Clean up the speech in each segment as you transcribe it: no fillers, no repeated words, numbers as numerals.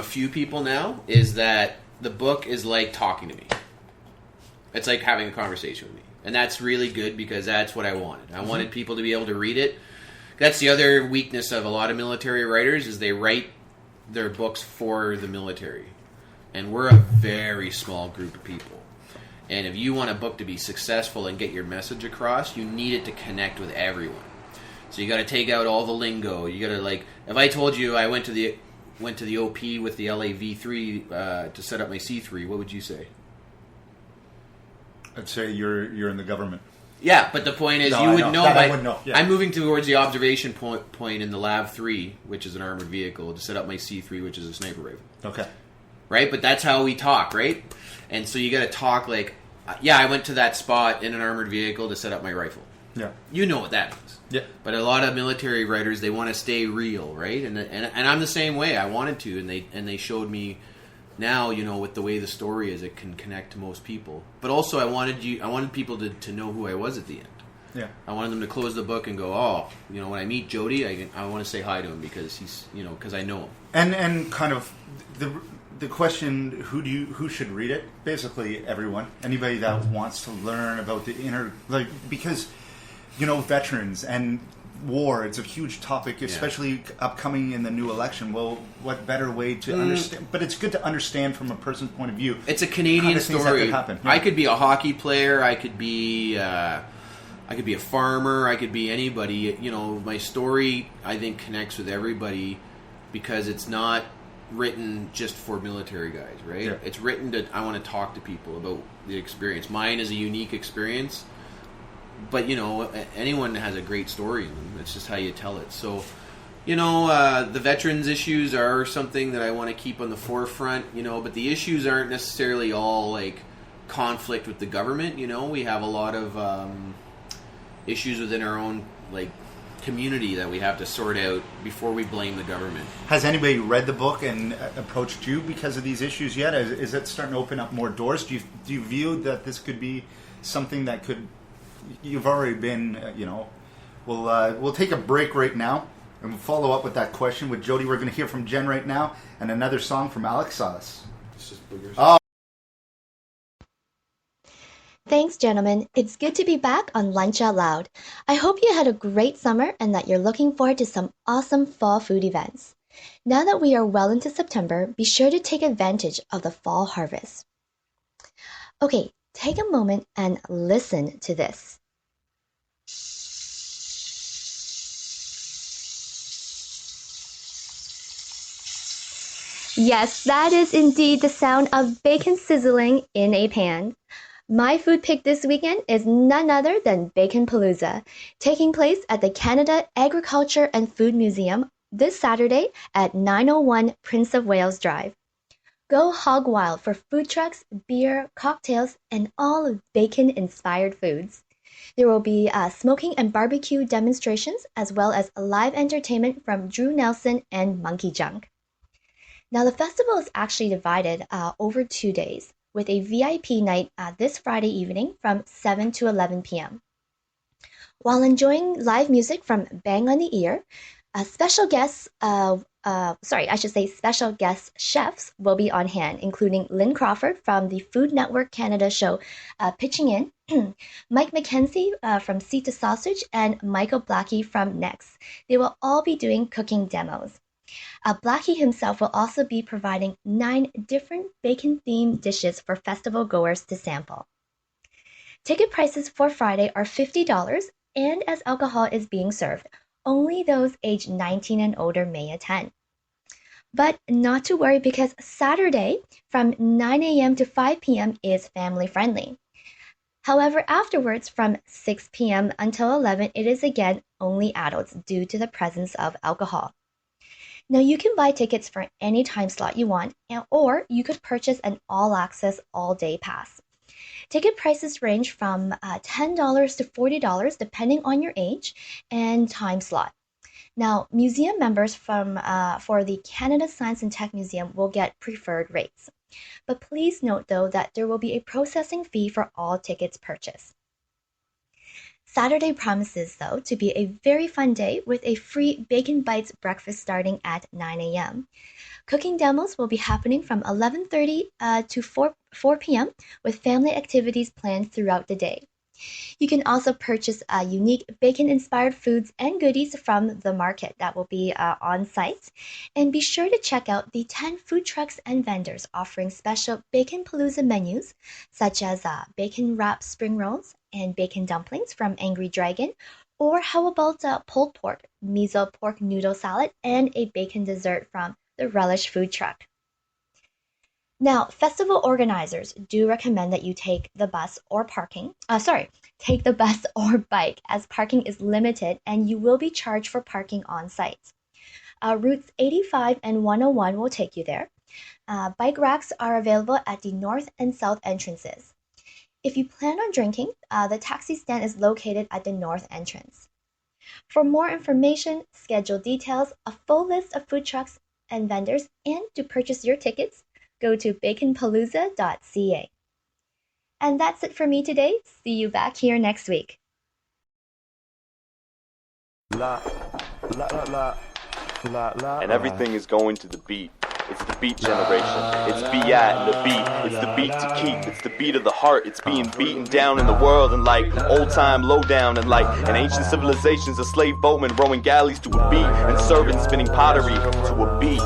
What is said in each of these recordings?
few people now is that the book is like talking to me. It's like having a conversation with me. And that's really good because that's what I wanted. I wanted people to be able to read it. That's the other weakness of a lot of military writers is they write their books for the military. And we're a very small group of people. And if you want a book to be successful and get your message across, you need it to connect with everyone. So you got to take out all the lingo. You got to like, if I told you I went to the OP with the LAV3 to set up my C3, what would you say? I'd say you're in the government. Yeah, but the point is, you would know. I would know. Yeah. I'm moving towards the observation point in the LAV 3, which is an armored vehicle, to set up my C3, which is a sniper rifle. Okay. Right, but that's how we talk, right? And so you got to talk like, yeah, I went to that spot in an armored vehicle to set up my rifle. Yeah. You know what that means. Yeah. But a lot of military writers, they want to stay real, right? And I'm the same way. I wanted to, and they showed me. Now, you know, with the way the story is, it can connect to most people. But also, I wanted people to know who I was at the end. Yeah. I wanted them to close the book and go, oh, you know, when I meet Jody, I want to say hi to him because he's, you know, because I know him. And kind of the question, who should read it? Basically, everyone, anybody that wants to learn about the inner, like, because, you know, veterans and war, it's a huge topic, especially upcoming in the new election. Well, what better way to understand? But it's good to understand from a person's point of view. It's a Canadian story. Could happen. Yeah. I could be a hockey player. I could be a farmer. I could be anybody. You know, my story, I think, connects with everybody because it's not written just for military guys, right? Yeah. It's written to, I want to talk to people about the experience. Mine is a unique experience. But, you know, anyone has a great story in them. It's just how you tell it. So, you know, the veterans issues are something that I want to keep on the forefront, you know, but the issues aren't necessarily all, like, conflict with the government, you know. We have a lot of issues within our own, like, community that we have to sort out before we blame the government. Has anybody read the book and approached you because of these issues yet? Is it starting to open up more doors? Do you view that this could be something that could... You've already been, you know. We'll take a break right now, and we'll follow up with that question with Jody. We're going to hear from Jen right now, and another song from Silas. Thanks, gentlemen. It's good to be back on Lunch Out Loud. I hope you had a great summer and that you're looking forward to some awesome fall food events. Now that we are well into September, be sure to take advantage of the fall harvest. Okay, take a moment and listen to this. Yes, that is indeed the sound of bacon sizzling in a pan. My food pick this weekend is none other than Bacon Palooza, taking place at the Canada Agriculture and Food Museum this Saturday at 901 Prince of Wales Drive. Go hog wild for food trucks, beer, cocktails, and all of bacon-inspired foods. There will be smoking and barbecue demonstrations, as well as live entertainment from Drew Nelson and Monkey Junk. Now, the festival is actually divided over 2 days, with a VIP night this Friday evening from 7 to 11 p.m. While enjoying live music from Bang on the Ear, special guest chefs will be on hand, including Lynn Crawford from the Food Network Canada show Pitching In, Mike McKenzie from Seat to Sausage, and Michael Blackie from Next. They will all be doing cooking demos. Blackie himself will also be providing 9 different bacon-themed dishes for festival goers to sample. Ticket prices for Friday are $50, and as alcohol is being served, only those aged 19 and older may attend. But not to worry, because Saturday from 9 a.m. to 5 p.m. is family friendly. However, afterwards from 6 p.m. until 11, it is again only adults due to the presence of alcohol. Now, you can buy tickets for any time slot you want, or you could purchase an all-access all-day pass. Ticket prices range from $10 to $40 depending on your age and time slot. Now, museum members for the Canada Science and Tech Museum will get preferred rates. But please note, though, that there will be a processing fee for all tickets purchased. Saturday promises, though, to be a very fun day with a free Bacon Bites breakfast starting at 9 a.m. Cooking demos will be happening from 11:30 to 4 p.m. with family activities planned throughout the day. You can also purchase unique bacon-inspired foods and goodies from the market that will be on site. And be sure to check out the 10 food trucks and vendors offering special Bacon Palooza menus, such as bacon wrapped spring rolls and bacon dumplings from Angry Dragon, or how about pulled pork, miso pork noodle salad, and a bacon dessert from the Relish food truck. Now, festival organizers do recommend that you take the bus or take the bus or bike, as parking is limited and you will be charged for parking on site. Routes 85 and 101 will take you there. Bike racks are available at the north and south entrances. If you plan on drinking, the taxi stand is located at the north entrance. For more information, schedule details, a full list of food trucks and vendors, and to purchase your tickets, go to baconpalooza.ca. And that's it for me today. See you back here next week. And everything is going to the beat. It's the beat generation. It's be at the beat. It's the beat to keep. It's the beat of the heart. It's being beaten down in the world and like old time lowdown and like in ancient civilizations, a slave boatman rowing galleys to a beat and servants spinning pottery to a beat.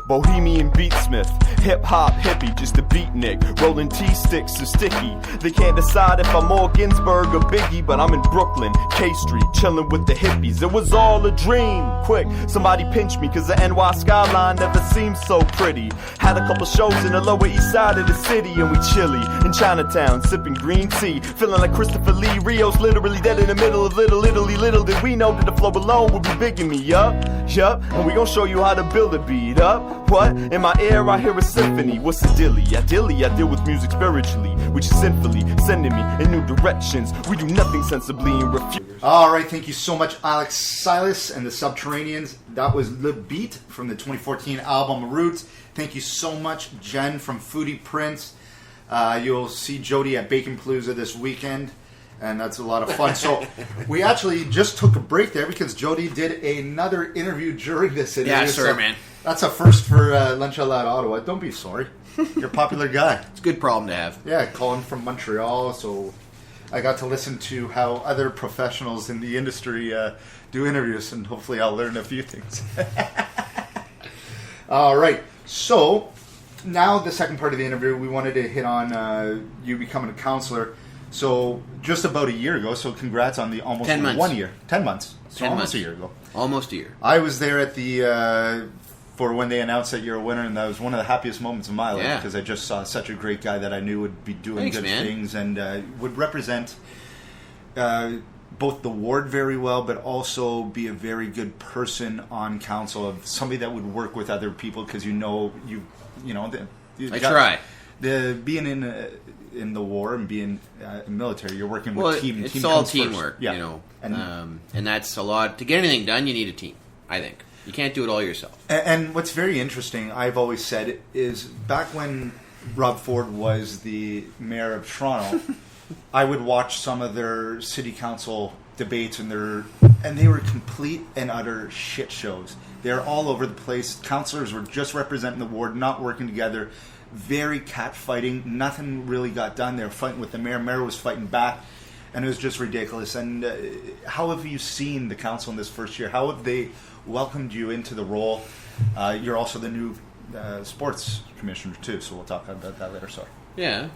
Bohemian beatsmith, hip-hop hippie, just a beatnik, rolling T-sticks are sticky. They can't decide if I'm more Ginsberg or Biggie, but I'm in Brooklyn, K Street, chilling with the hippies. It was all a dream. Quick, somebody pinch me, cause the NY skyline never seemed so pretty. Had a couple shows in the Lower East Side of the city, and we chilly in Chinatown, sipping green tea, feeling like Christopher Lee. Rio's literally dead in the middle of Little Italy. Little did we know that the flow alone would be bigging me, yup, and we gon' show you how to build a beat up. What? In my ear I hear a symphony. What's a dilly? I deal with music spiritually, which is sinfully sending me in new directions. We do nothing sensibly and refuse. Alright, thank you so much, Alex Silas and the Subterraneans. That was The Beat from the 2014 album Roots. Thank you so much, Jen from Foodie Prince. You'll see Jody at Bacon Palooza this weekend, and that's a lot of fun. So we actually just took a break there because Jody did another interview during this interview. Yeah, sorry, man. That's a first for Lunch Out Loud Ottawa. Don't be sorry. You're a popular guy. It's a good problem to have. Yeah, calling from Montreal, so I got to listen to how other professionals in the industry do interviews, and hopefully I'll learn a few things. All right, so now the second part of the interview, we wanted to hit on you becoming a counselor. So just about a year ago, so congrats on the almost 10 months. 1 year. 10 months. So 10 almost months. a year ago. Almost a year. I was there at the for when they announced that you're a winner, and that was one of the happiest moments of my life because I just saw such a great guy that I knew would be doing good things and would represent both the ward very well, but also be a very good person on council, of somebody that would work with other people because I try. Being in the war and being military, you're working with team. It's team all comes teamwork, first. and that's a lot. To get anything done, you need a team, I think. You can't do it all yourself. And what's very interesting, I've always said, is back when Rob Ford was the mayor of Toronto, I would watch some of their city council debates, and they were complete and utter shit shows. They're all over the place. Councillors were just representing the ward, not working together. Very catfighting. Nothing really got done. They were fighting with the mayor. Mayor was fighting back, and it was just ridiculous. And how have you seen the council in this first year? How have they welcomed you into the role? You're also the new sports commissioner too, so we'll talk about that later. Sorry. Yeah.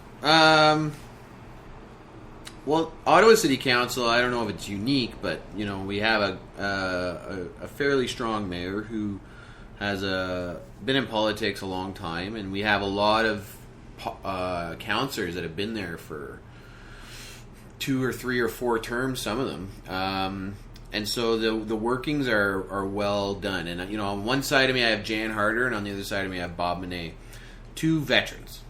Well, Ottawa City Council, I don't know if it's unique, but we have a fairly strong mayor who has been in politics a long time, and we have a lot of councillors that have been there for 2 or 3 or 4 terms, some of them. And so the workings are well done. And on one side of me I have Jan Harder, and on the other side of me I have Bob Monet. 2 veterans,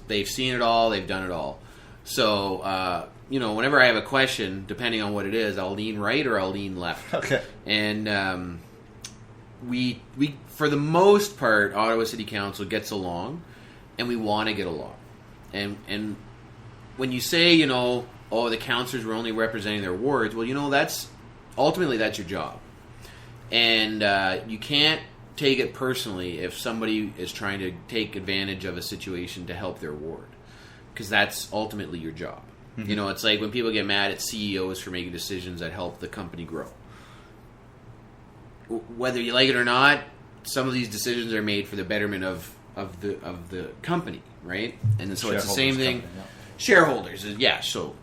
they've seen it all, they've done it all. So whenever I have a question, depending on what it is, I'll lean right or I'll lean left. Okay. And we for the most part, Ottawa City Council gets along, and we want to get along. And when you say oh, the councillors were only representing their wards. Well, that's ultimately that's your job, and you can't take it personally if somebody is trying to take advantage of a situation to help their ward, because that's ultimately your job. Mm-hmm. It's like when people get mad at CEOs for making decisions that help the company grow. Whether you like it or not, some of these decisions are made for the betterment of the company, right? And so it's the same thing. Company, yeah. Shareholders, yeah. So,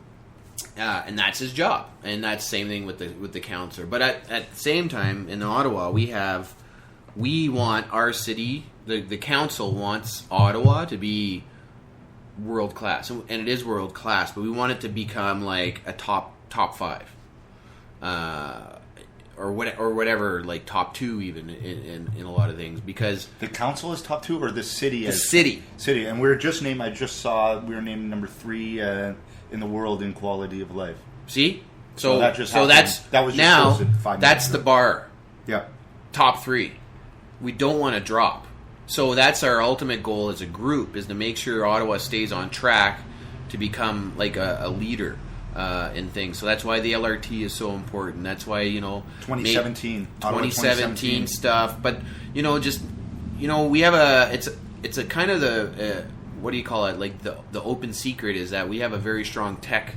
and that's his job, and that's the same thing with the councillor. But at the same time, in Ottawa, we want our city. The council wants Ottawa to be world class, and it is world class. But we want it to become like a top 5. Or whatever, like top 2 even in a lot of things, because the council is top 2 or the city? The city, and we're just named. I just saw we were named number 3 in the world in quality of life. See, so that was just now 5 that's the bar. Yeah, top 3. We don't want to drop. So that's our ultimate goal as a group, is to make sure Ottawa stays on track to become like a leader. In things. So that's why the LRT is so important. That's why 2017 stuff. But we have it's a kind of the what do you call it? Like the open secret is that we have a very strong tech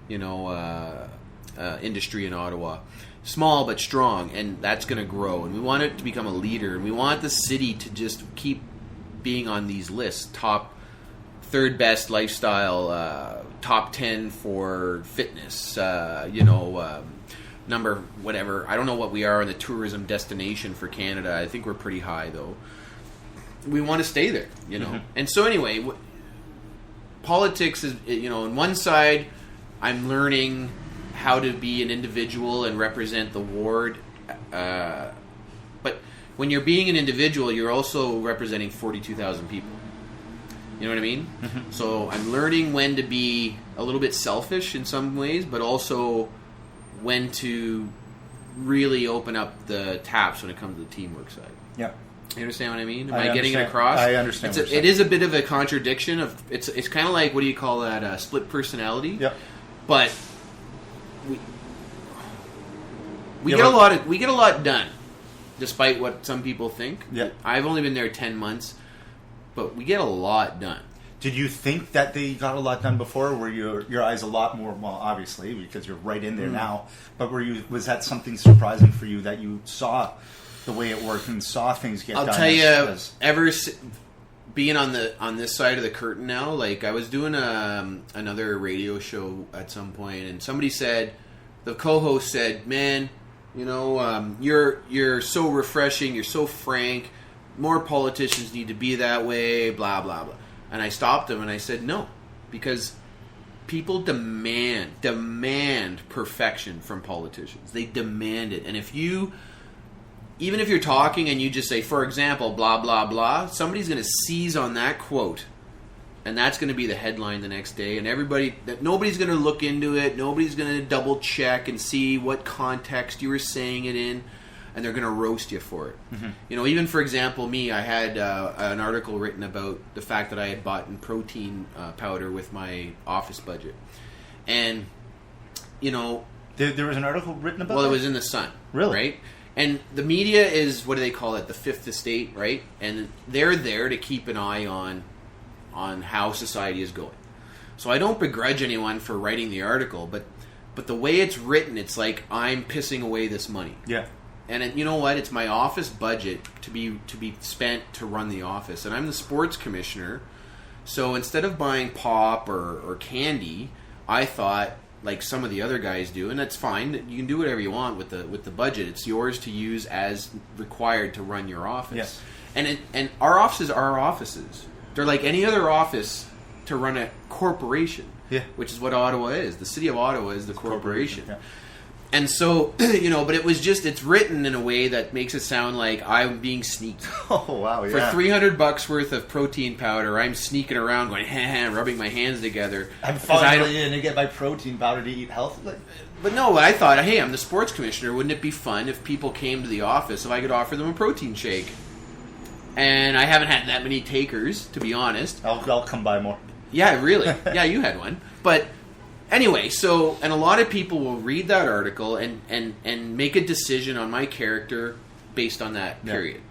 industry in Ottawa, small but strong, and that's going to grow. And we want it to become a leader. And we want the city to just keep being on these lists, top 3rd best lifestyle, top 10 for fitness, number whatever. I don't know what we are in the tourism destination for Canada. I think we're pretty high, though. We want to stay there, Mm-hmm. And so anyway, politics is, on one side, I'm learning how to be an individual and represent the ward. But when you're being an individual, you're also representing 42,000 people. You know what I mean? Mm-hmm. So I'm learning when to be a little bit selfish in some ways, but also when to really open up the taps when it comes to the teamwork side. Yeah. You understand what I mean? Am I getting it across? I understand. It is a bit of a contradiction of it's kind of like, what do you call that? Split personality. Yeah. But we get a lot done, despite what some people think. Yeah. I've only been there 10 months. But we get a lot done. Did you think that they got a lot done before? Were your eyes a lot more, well, obviously, because you're right in there now, but was that something surprising for you, that you saw the way it worked and saw things get done? I'll tell you, ever being on this side of the curtain now, like I was doing another radio show at some point, and somebody said, the co-host said, man, you're so refreshing, you're so frank, more politicians need to be that way, blah, blah, blah. And I stopped him and I said, no, because people demand perfection from politicians. They demand it. And even if you're talking and you just say, for example, blah, blah, blah, somebody's going to seize on that quote. And that's going to be the headline the next day. And nobody's going to look into it. Nobody's going to double check and see what context you were saying it in. And they're going to roast you for it. Mm-hmm. Even for example, me, I had an article written about the fact that I had bought in protein powder with my office budget. And, There was an article written about it was in the Sun. Really? Right? And the media is, what do they call it, the fifth estate, right? And they're there to keep an eye on how society is going. So I don't begrudge anyone for writing the article, but the way it's written, it's like I'm pissing away this money. Yeah. And you know what? It's my office budget to be spent to run the office. And I'm the sports commissioner. So instead of buying pop or candy, I thought, like some of the other guys do, and that's fine. You can do whatever you want with the budget. It's yours to use as required to run your office. Yes. And our offices are our offices. They're like any other office to run a corporation. Yeah. Which is what Ottawa is. The city of Ottawa is the corporation. Yeah. And so, but it's written in a way that makes it sound like I'm being sneaked. Oh, wow, yeah. For $300 worth of protein powder, I'm sneaking around going, rubbing my hands together. I'm finally in to get my protein powder to eat healthily. But no, I thought, hey, I'm the sports commissioner. Wouldn't it be fun if people came to the office, if I could offer them a protein shake? And I haven't had that many takers, to be honest. I'll come by more. Yeah, really. Yeah, you had one. But Anyway, so, and a lot of people will read that article and make a decision on my character based on that period.